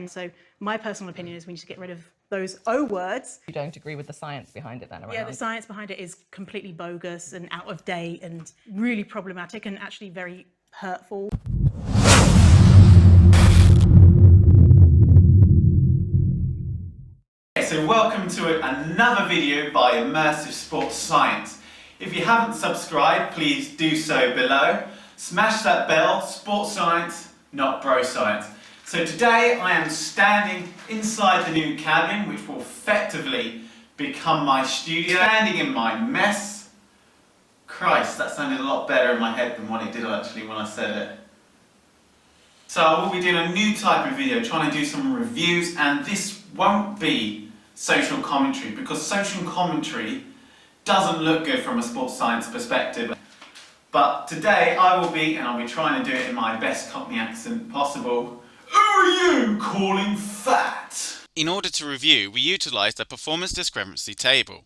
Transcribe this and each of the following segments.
trend. So my personal opinion is we need to get rid of those O words. You don't agree with the science behind it then? Yeah, the science behind it is completely bogus and out of date and really problematic and actually very hurtful. So welcome to another video by Immersive Sports Science. If you haven't subscribed, please do so below. Smash that bell, sports science, not bro science. So today I am standing inside the new cabin, which will effectively become my studio. Standing in my mess. Christ, that sounded a lot better in my head than what it did actually when I said it. So I will be doing a new type of video, trying to do some reviews, and this won't be social commentary, because social commentary doesn't look good from a sports science perspective. But today I'll be trying to do it in my best Cockney accent possible. Who are you calling fat? In order to review, we utilised a performance descrphrancy table.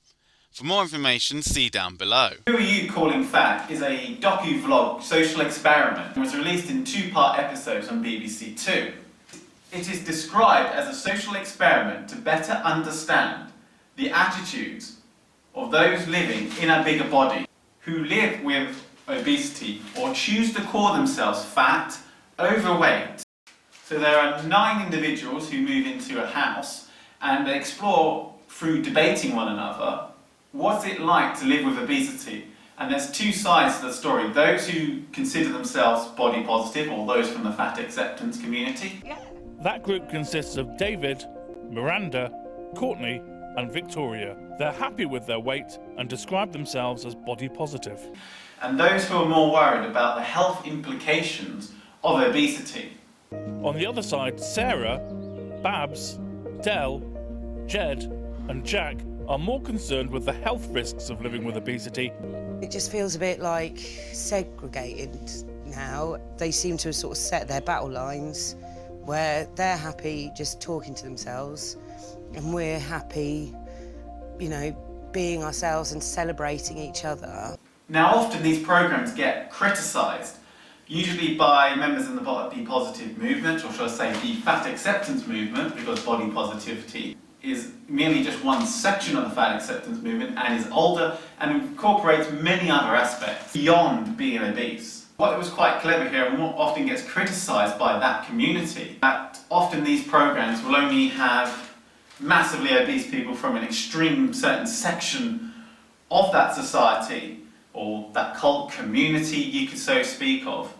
For more information, see down below. Who Are You Calling Fat is a docu-vlog social experiment. It was released in two-part episodes on BBC Two. It is described as a social experiment to better understand the attitudes of those living in a bigger body who live with obesity or choose to call themselves fat, overweight. So there are 9 individuals who move into a house and they explore through debating one another what's it like to live with obesity. And there's 2 sides to the story: those who consider themselves body positive, or those from the fat acceptance community. That group consists of David, Miranda, Courtney and Victoria. They're happy with their weight and describe themselves as body positive. And those who are more worried about the health implications of obesity. On the other side, Sarah, Babs, Del, Jed and Jack are more concerned with the health risks of living with obesity. It just feels a bit like segregated now. They seem to have sort of set their battle lines where they're happy just talking to themselves and we're happy, you know, being ourselves and celebrating each other. Now, often these programs get criticised, usually by members in the body positive movement, or should I say the fat acceptance movement, because body positivity is merely just one section of the fat acceptance movement and is older and incorporates many other aspects beyond being obese. What was quite clever here, and what often gets criticised by that community, that often these programs will only have massively obese people from an extreme certain section of that society, or that cult community you could so speak of,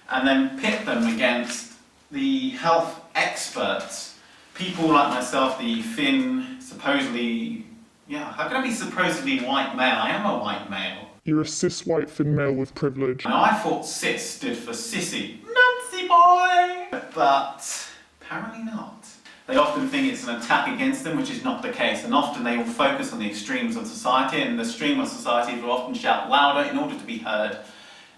and then pit them against the health experts. People like myself, the thin, supposedly, how can I be supposedly white male? I am a white male. You're a cis white thin male with privilege. Now, I thought cis stood for sissy, Nancy boy, but apparently not. They often think it's an attack against them, which is not the case, and often they will focus on the extremes of society, and the extreme of society will often shout louder in order to be heard,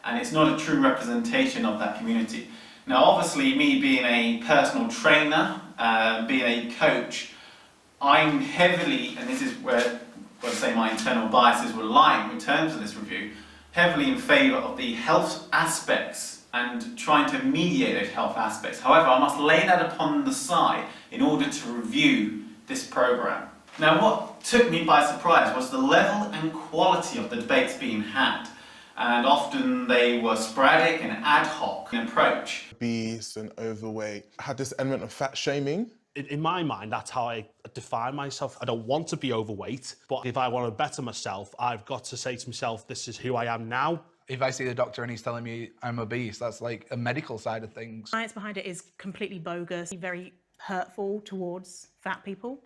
and it's not a true representation of that community. Now, obviously, me being a personal trainer, being a coach, I'm heavily, and this is where I'd say my internal biases were lying in terms of this review, heavily in favour of the health aspects and trying to mediate those health aspects. However, I must lay that upon the side in order to review this programme. Now, what took me by surprise was the level and quality of the debates being had, and often they were sporadic and ad hoc in approach. Obese and overweight had this element of fat shaming. In my mind, that's how I define myself. I don't want to be overweight, but if I want to better myself, I've got to say to myself, this is who I am now. If I see the doctor and he's telling me I'm obese, that's like a medical side of things. Science behind it is completely bogus, very hurtful towards fat people.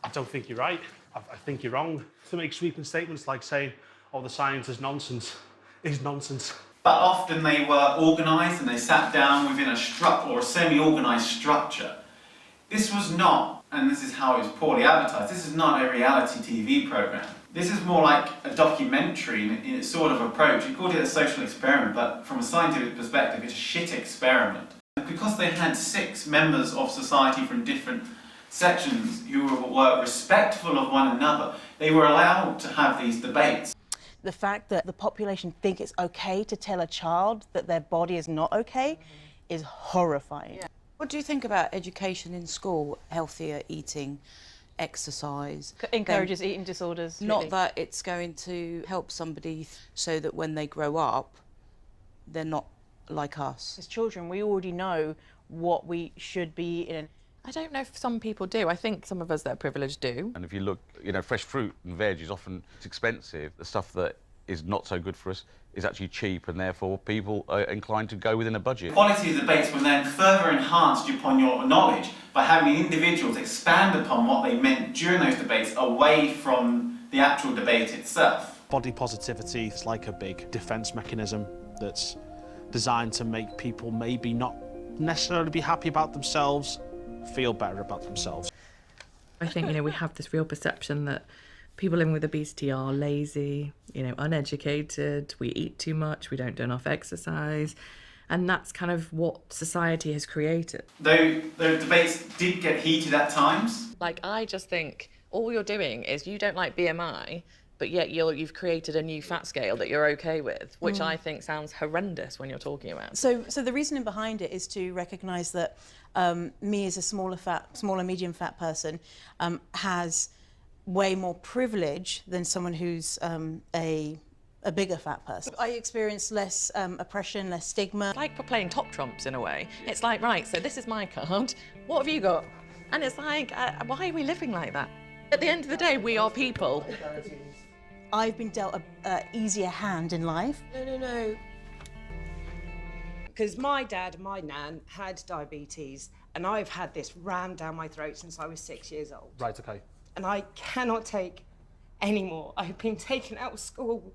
I don't think you're right. I think you're wrong. To make sweeping statements like saying, oh, the science is nonsense, is nonsense. But often they were organised and they sat down within a or a semi-organised structure. This was not, and this is how it was poorly advertised, this is not a reality TV programme. This is more like a documentary in its sort of approach. You called it a social experiment, but from a scientific perspective, it's a shit experiment. Because they had 6 members of society from different sections who were respectful of one another, they were allowed to have these debates. The fact that the population think it's okay to tell a child that their body is not okay is horrifying. What do you think about education in school, healthier eating, exercise? Encourages eating disorders. Not really. that it's going to help somebody so that when they grow up, they're not like us. As children, we already know what we should be eating. I don't know if some people do. I think some of us that are privileged do. And if you look, fresh fruit and veg is often expensive. The stuff that is not so good for us is actually cheap, and therefore people are inclined to go within a budget. Quality of debates were then further enhanced upon your knowledge by having individuals expand upon what they meant during those debates away from the actual debate itself. Body positivity is like a big defence mechanism that's designed to make people maybe not necessarily be happy about themselves, feel better about themselves. I think, we have this real perception that people living with obesity are lazy, uneducated, we eat too much, we don't do enough exercise, and that's kind of what society has created. Though the debates did get heated at times. Like, I just think all you're doing is you don't like BMI, but yet you've created a new fat scale that you're okay with, which I think sounds horrendous when you're talking about. So the reasoning behind it is to recognise that me as a smaller medium fat person has way more privilege than someone who's a bigger fat person. I experience less oppression, less stigma. It's like we're playing top trumps in a way. It's like, right, so this is my card, what have you got? And it's like, why are we living like that? At the end of the day, we are people. I've been dealt an easier hand in life. No. Because my dad and my nan had diabetes, and I've had this rammed down my throat since I was 6 years old. Right, okay. And I cannot take any more. I've been taken out of school.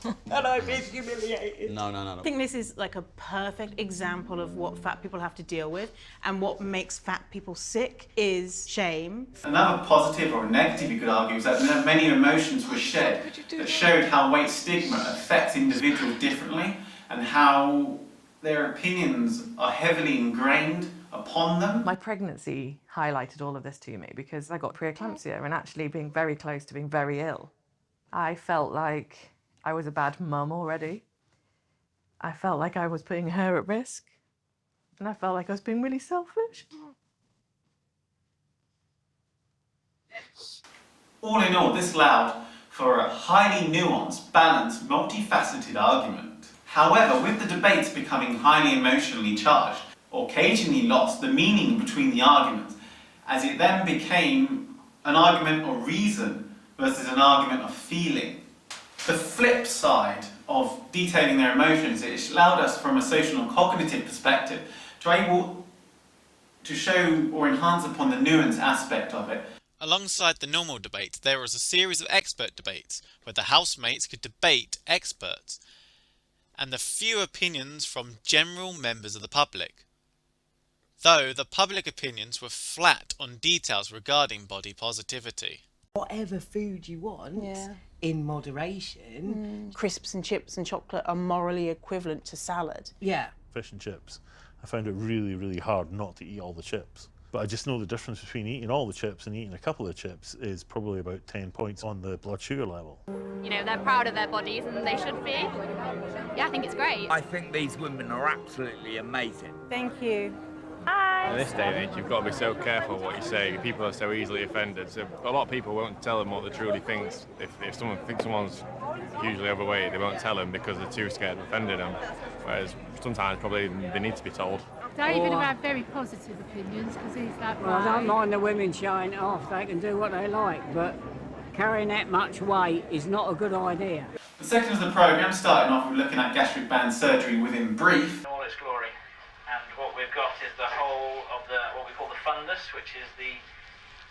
And I've been humiliated. No. I think this is like a perfect example of what fat people have to deal with, and what makes fat people sick is shame. Another positive or negative you could argue is that many emotions were shed that showed how weight stigma affects individuals differently and how their opinions are heavily ingrained upon them. My pregnancy highlighted all of this to me because I got preeclampsia and actually being very close to being very ill. I felt like I was a bad mum already. I felt like I was putting her at risk. And I felt like I was being really selfish. All in all, this allowed for a highly nuanced, balanced, multifaceted argument. However, with the debates becoming highly emotionally charged, occasionally lost the meaning between the arguments, as it then became an argument of reason versus an argument of feeling. The flip side of detailing their emotions, it allowed us from a social and cognitive perspective to able to show or enhance upon the nuance aspect of it. Alongside the normal debate, there was a series of expert debates where the housemates could debate experts and the few opinions from general members of the public. Though the public opinions were flat on details regarding body positivity. Whatever food you want, in moderation. Crisps and chips and chocolate are morally equivalent to salad. Yeah. Fish and chips. I found it really, really hard not to eat all the chips. But I just know the difference between eating all the chips and eating a couple of chips is probably about 10 points on the blood sugar level. They're proud of their bodies and they should be. Yeah, I think it's great. I think these women are absolutely amazing. Thank you. Hi. In this day and age, you've got to be so careful what you say. People are so easily offended. So a lot of people won't tell them what they truly think. If someone thinks someone's hugely overweight, they won't tell them because they're too scared of offending them. Whereas sometimes probably they need to be told. David have very positive opinions because he's that way. Well, I don't mind the women showing it off. They can do what they like, but carrying that much weight is not a good idea. The second of the programme, starting off with looking at gastric band surgery within brief. All its glory. And what we've got is the whole of what we call the fundus, which is the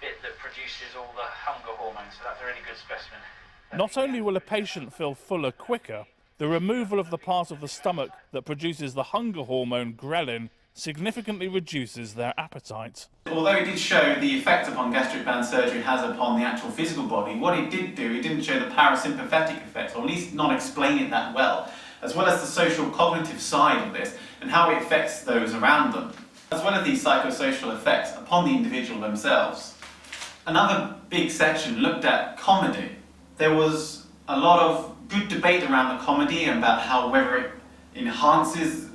bit that produces all the hunger hormones. So that's a really good specimen. Not only will a patient feel fuller quicker, the removal of the part of the stomach that produces the hunger hormone ghrelin significantly reduces their appetite. Although it did show the effect upon gastric band surgery has upon the actual physical body, what it did do, it didn't show the parasympathetic effects, or at least not explain it that well, as well as the social cognitive side of this and how it affects those around them, as well as these psychosocial effects upon the individual themselves. Another big section looked at comedy. There was a lot of good debate around the comedy and about how whether it enhances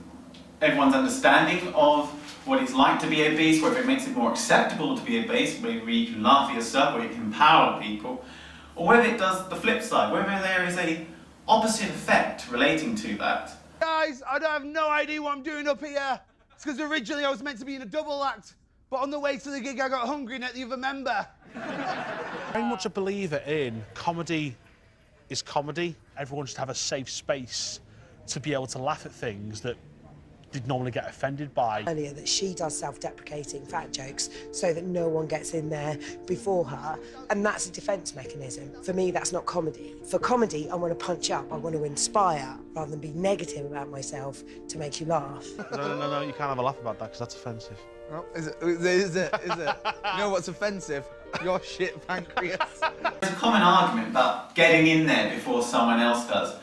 everyone's understanding of what it's like to be obese, whether it makes it more acceptable to be obese, whether you can laugh at yourself, whether you can empower people, or whether it does the flip side, whether there is a opposite effect relating to that. Guys, I have no idea what I'm doing up here. It's because originally I was meant to be in a double act, but on the way to the gig I got hungry and ate the other member. Very much a believer in comedy is comedy. Everyone should have a safe space to be able to laugh at things that they'd normally get offended by. Earlier that she does self-deprecating fat jokes so that no one gets in there before her, and that's a defence mechanism. For me, that's not comedy. For comedy, I want to punch up, I want to inspire, rather than be negative about myself to make you laugh. No, you can't have a laugh about that because that's offensive. Oh, is it? You know what's offensive? Your shit pancreas. There's a common argument about getting in there before someone else does.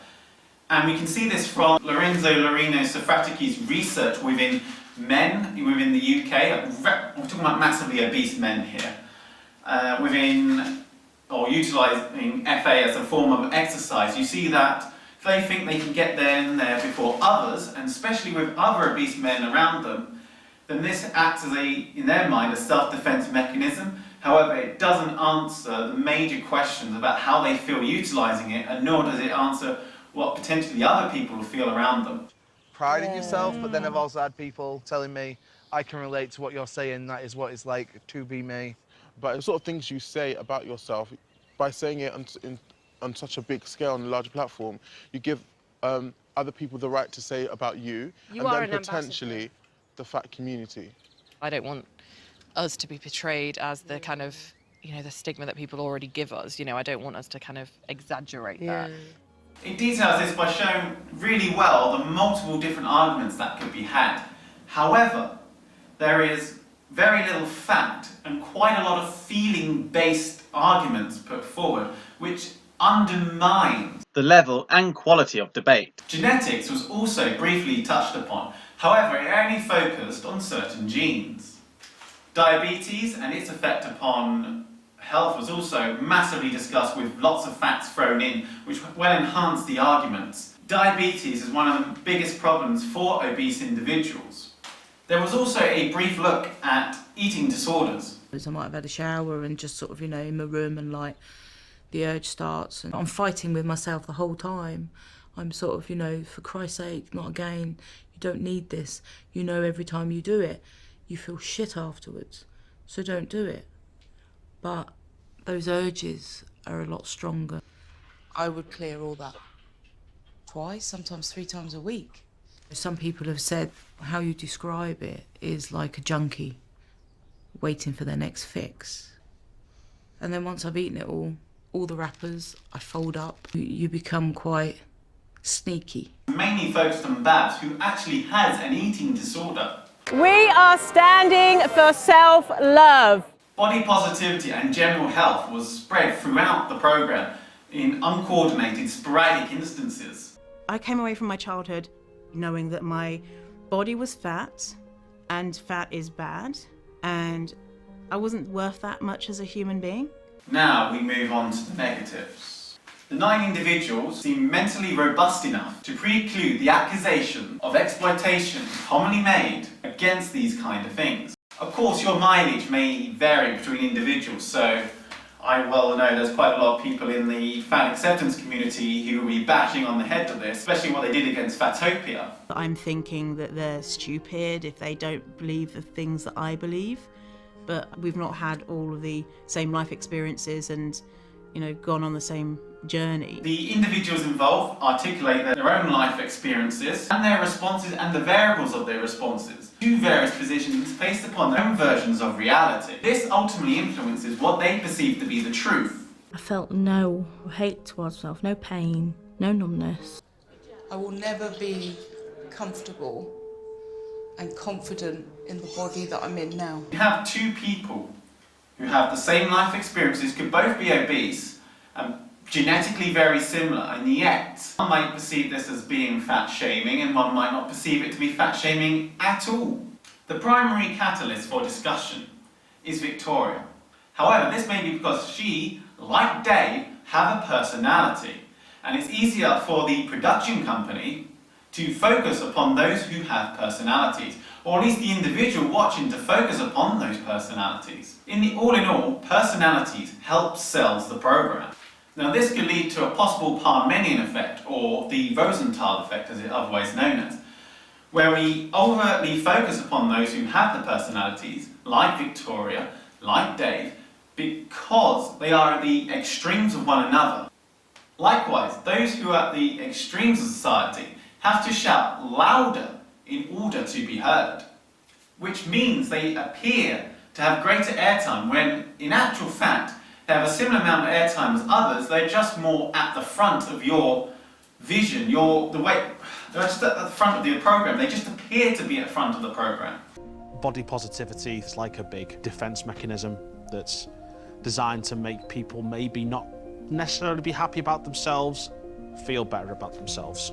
And we can see this from Lorenzo Lorino Sofratiki's research within men within the UK. We're talking about massively obese men here. Utilising FA as a form of exercise. You see that if they think they can get there before others, and especially with other obese men around them, then this acts as in their mind, a self-defense mechanism. However, it doesn't answer the major questions about how they feel utilising it, and nor does it answer what potentially other people will feel around them. Pride in yourself, but then I've also had people telling me, I can relate to what you're saying, that is what it's like to be me. But the sort of things you say about yourself, by saying it on such a big scale, on a larger platform, you give other people the right to say about you, and then potentially the fat community. I don't want us to be portrayed as the kind of, the stigma that people already give us. I don't want us to kind of exaggerate that. It details this by showing really well the multiple different arguments that could be had. However, there is very little fact and quite a lot of feeling-based arguments put forward, which undermines the level and quality of debate. Genetics was also briefly touched upon. However, it only focused on certain genes. Diabetes and its effect upon health was also massively discussed, with lots of facts thrown in, which well enhanced the arguments. Diabetes is one of the biggest problems for obese individuals. There was also a brief look at eating disorders. I might have had a shower and just sort of, in my room, and like the urge starts, and I'm fighting with myself the whole time. I'm sort of, for Christ's sake, not again. You don't need this. Every time you do it, you feel shit afterwards. So don't do it. But those urges are a lot stronger. I would clear all that twice, sometimes 3 times a week. Some people have said how you describe it is like a junkie waiting for their next fix. And then once I've eaten it all the wrappers, I fold up. You become quite sneaky. Mainly focused on Babs, who actually has an eating disorder. We are standing for self-love. Body positivity and general health was spread throughout the programme in uncoordinated, sporadic instances. I came away from my childhood knowing that my body was fat, and fat is bad, and I wasn't worth that much as a human being. Now we move on to the negatives. The 9 individuals seem mentally robust enough to preclude the accusation of exploitation commonly made against these kind of things. Of course, your mileage may vary between individuals, so I well know there's quite a lot of people in the fat acceptance community who will be bashing on the head of this, especially what they did against Fat-topia. I'm thinking that they're stupid if they don't believe the things that I believe, but we've not had all of the same life experiences and, gone on the same journey. The individuals involved articulate their own life experiences and their responses and the variables of their responses to various positions based upon their own versions of reality. This ultimately influences what they perceive to be the truth. I felt no hate towards myself, no pain, no numbness. I will never be comfortable and confident in the body that I'm in now. You have 2 people who have the same life experiences, could both be obese and genetically very similar, and yet one might perceive this as being fat shaming and one might not perceive it to be fat shaming at all. The primary catalyst for discussion is Victoria. However, this may be because she, like Dave, have a personality, and it's easier for the production company to focus upon those who have personalities, or at least the individual watching to focus upon those personalities. All in all, personalities help sells the program. Now this could lead to a possible Parmenian effect, or the Rosenthal effect as it's otherwise known as, where we overtly focus upon those who have the personalities, like Victoria, like Dave, because they are at the extremes of one another. Likewise, those who are at the extremes of society have to shout louder in order to be heard, which means they appear to have greater airtime when, in actual fact, they have a similar amount of airtime as others. They're just more at the front of your vision, they're just at the front of the program. They just appear to be at the front of the program. Body positivity is like a big defense mechanism that's designed to make people maybe not necessarily be happy about themselves, feel better about themselves.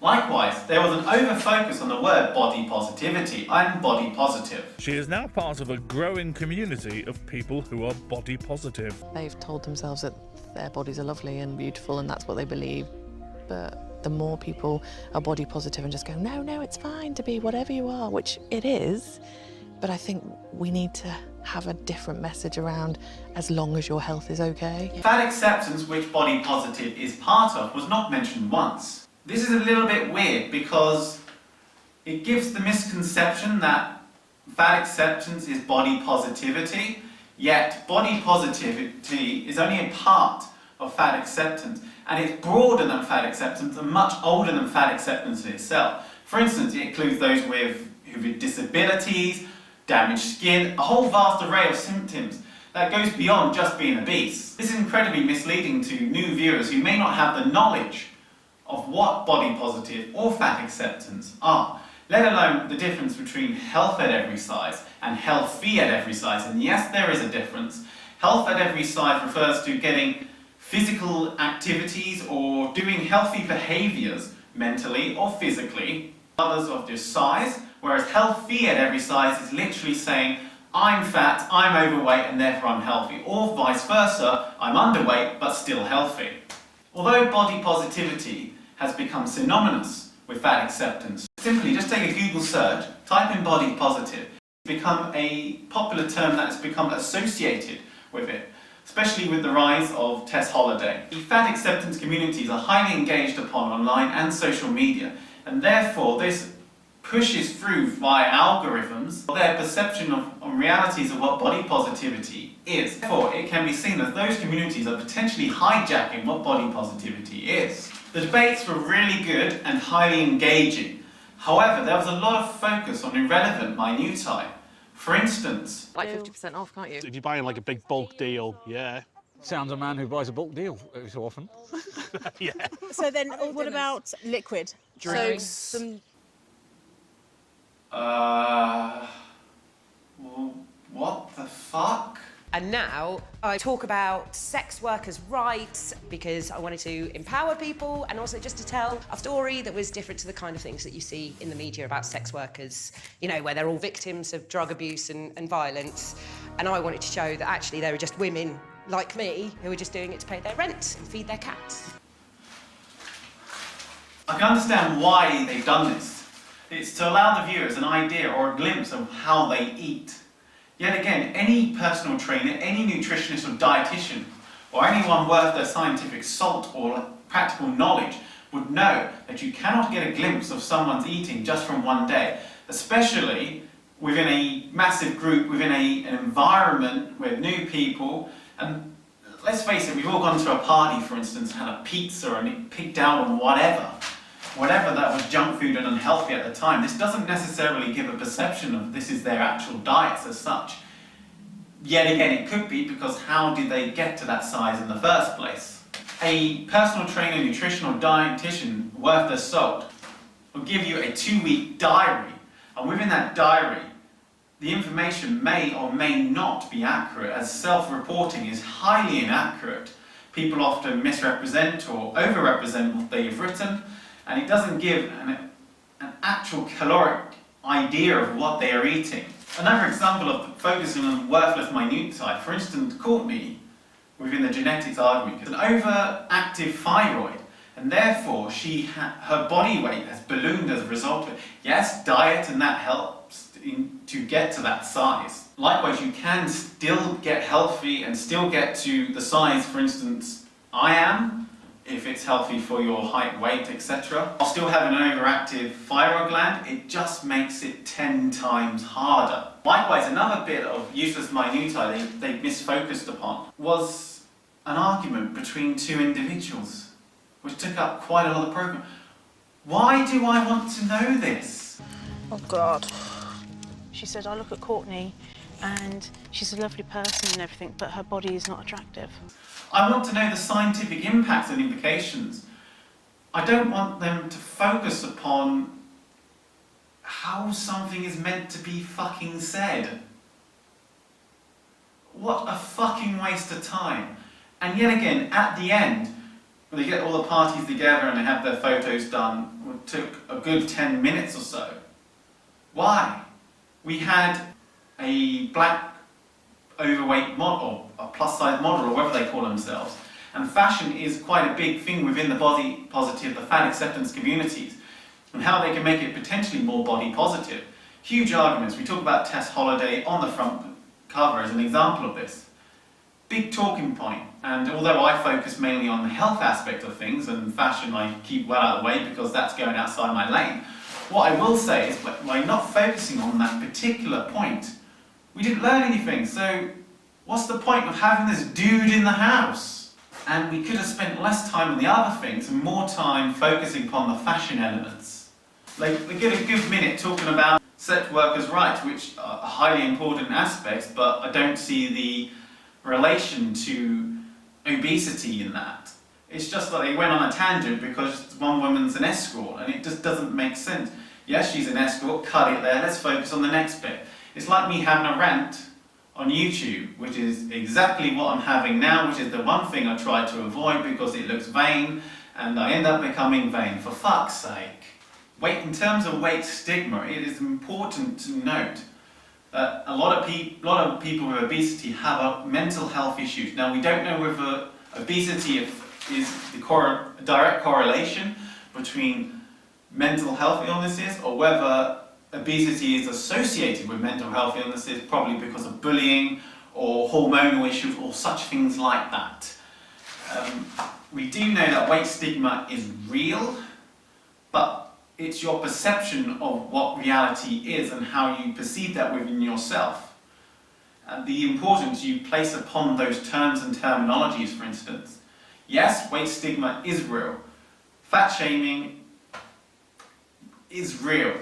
Likewise, there was an over-focus on the word body positivity. I'm body positive. She is now part of a growing community of people who are body positive. They've told themselves that their bodies are lovely and beautiful and that's what they believe. But the more people are body positive and just go, no, no, it's fine to be whatever you are, which it is, but I think we need to have a different message around as long as your health is okay. Fat acceptance, which body positive is part of, was not mentioned once. This is a little bit weird because it gives the misconception that fat acceptance is body positivity, yet body positivity is only a part of fat acceptance, and it's broader than fat acceptance and much older than fat acceptance itself. For instance, it includes those with disabilities, damaged skin, a whole vast array of symptoms that goes beyond just being obese. This is incredibly misleading to new viewers who may not have the knowledge of what body positive or fat acceptance are, let alone the difference between health at every size and healthy at every size. And yes, there is a difference. Health at every size refers to getting physical activities or doing healthy behaviours mentally or physically, others of this size, whereas healthy at every size is literally saying, I'm fat, I'm overweight, and therefore I'm healthy, or vice versa, I'm underweight but still healthy. Although body positivity has become synonymous with fat acceptance, simply just take a Google search, type in body positive, it's become a popular term that has become associated with it, especially with the rise of Tess Holliday. The fat acceptance communities are highly engaged upon online and social media, and therefore this pushes through via algorithms their perception of realities of what body positivity is. Therefore, it can be seen that those communities are potentially hijacking what body positivity is. The debates were really good and highly engaging. However, there was a lot of focus on irrelevant minutiae. For instance, like 50% off, can't you? If you're buying like a big bulk deal, yeah. Sounds a man who buys a bulk deal every so often. Yeah. So then, what about liquid drinks? So some. What the fuck? And now I talk about sex workers' rights because I wanted to empower people and also just to tell a story that was different to the kind of things that you see in the media about sex workers, you know, where they're all victims of drug abuse and violence. And I wanted to show that actually they were just women like me who were just doing it to pay their rent and feed their cats. I can understand why they've done this. It's to allow the viewers an idea or a glimpse of how they eat. Yet again, any personal trainer, any nutritionist or dietitian, or anyone worth their scientific salt or practical knowledge would know that you cannot get a glimpse of someone's eating just from one day, especially within a massive group, within an environment with new people. And let's face it, we've all gone to a party, for instance, and had a pizza and picked out on whatever that was junk food and unhealthy at the time. This doesn't necessarily give a perception of this is their actual diets as such. Yet again, it could be because how did they get to that size in the first place? A personal trainer, nutritional dietitian worth their salt will give you a 2-week diary, and within that diary, the information may or may not be accurate, as self-reporting is highly inaccurate. People often misrepresent or overrepresent what they've written, and it doesn't give an actual caloric idea of what they are eating. Another example of focusing on worthless minutiae, for instance, Courtney, within the genetics argument, is an overactive thyroid and therefore her body weight has ballooned as a result of it. Yes, diet and that helps to get to that size. Likewise, you can still get healthy and still get to the size, for instance, I am, if it's healthy for your height, weight, etc. I'll still have an overactive thyroid gland, it just makes it 10 times harder. Likewise, another bit of useless minutiae they misfocused upon was an argument between two individuals, which took up quite a lot of the programme. Why do I want to know this? Oh God. She said, I look at Courtney and she's a lovely person and everything, but her body is not attractive. I want to know the scientific impacts and implications. I don't want them to focus upon how something is meant to be fucking said. What a fucking waste of time. And yet again, at the end, when they get all the parties together and they have their photos done, it took a good 10 minutes or so. Why? We had a black overweight model, a plus size model, or whatever they call themselves. And fashion is quite a big thing within the body positive, the fat acceptance communities, and how they can make it potentially more body positive. Huge arguments. We talk about Tess Holliday on the front cover as an example of this. Big talking point, and although I focus mainly on the health aspect of things, and fashion I keep well out of the way because that's going outside my lane, what I will say is by not focusing on that particular point, we didn't learn anything. So what's the point of having this dude in the house? And we could have spent less time on the other things and more time focusing upon the fashion elements. Like, we get a good minute talking about sex workers' rights, which are highly important aspects, but I don't see the relation to obesity in that. It's just that they went on a tangent because one woman's an escort, and it just doesn't make sense. Yes, she's an escort, cut it there, let's focus on the next bit. It's like me having a rant on YouTube, which is exactly what I'm having now, which is the one thing I try to avoid because it looks vain, and I end up becoming vain, for fuck's sake. In terms of weight stigma, it is important to note that a lot of people with obesity have mental health issues. Now, we don't know whether obesity is the direct correlation between mental health illnesses or whether obesity is associated with mental health illnesses, probably because of bullying or hormonal issues or such things like that. We do know that weight stigma is real, but it's your perception of what reality is and how you perceive that within yourself. And the importance you place upon those terms and terminologies, for instance. Yes, weight stigma is real. Fat shaming is real.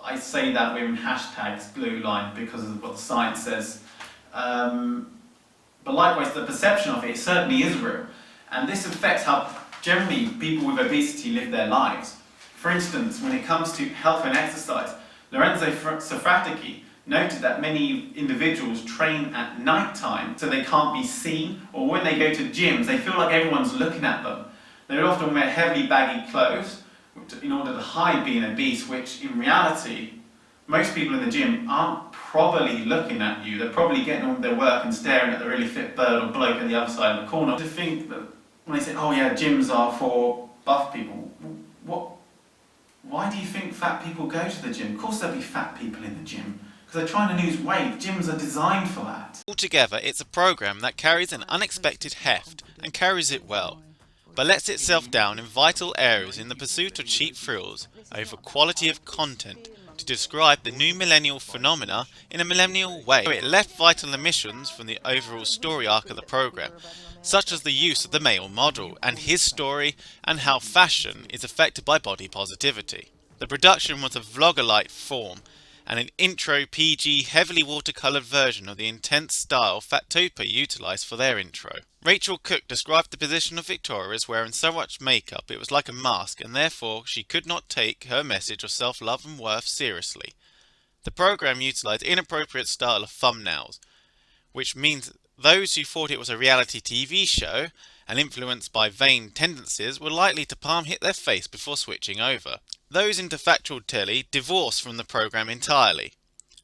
I say that with hashtags blue line because of what the science says. But likewise, the perception of it certainly is real. And this affects how generally people with obesity live their lives. For instance, when it comes to health and exercise, Lorenzo Sofratichi noted that many individuals train at night time so they can't be seen, or when they go to gyms, they feel like everyone's looking at them. They would often wear heavily baggy clothes in order to hide being obese, which in reality, most people in the gym aren't probably looking at you. They're probably getting on with their work and staring at the really fit bird or bloke at the other side of the corner. To think that when they say, oh yeah, gyms are for buff people, why do you think fat people go to the gym? Of course there'll be fat people in the gym, because they're trying to lose weight. Gyms are designed for that. Altogether, it's a programme that carries an unexpected heft and carries it well, but lets itself down in vital areas in the pursuit of cheap thrills over quality of content to describe the new millennial phenomena in a millennial way. It left vital omissions from the overall story arc of the programme, such as the use of the male model and his story and how fashion is affected by body positivity. The production was a vlogger-like form and an intro PG heavily watercoloured version of the intense style Fat-topia utilised for their intro. Rachel Cook described the position of Victoria as wearing so much makeup it was like a mask, and therefore she could not take her message of self-love and worth seriously. The programme utilised inappropriate style of thumbnails, which means those who thought it was a reality TV show and influenced by vain tendencies were likely to palm hit their face before switching over. Those into factual telly divorced from the programme entirely,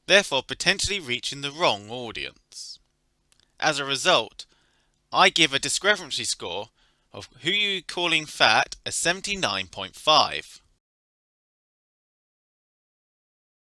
therefore potentially reaching the wrong audience. As a result, I give a descrphrancy score of who you calling fat a 79.5.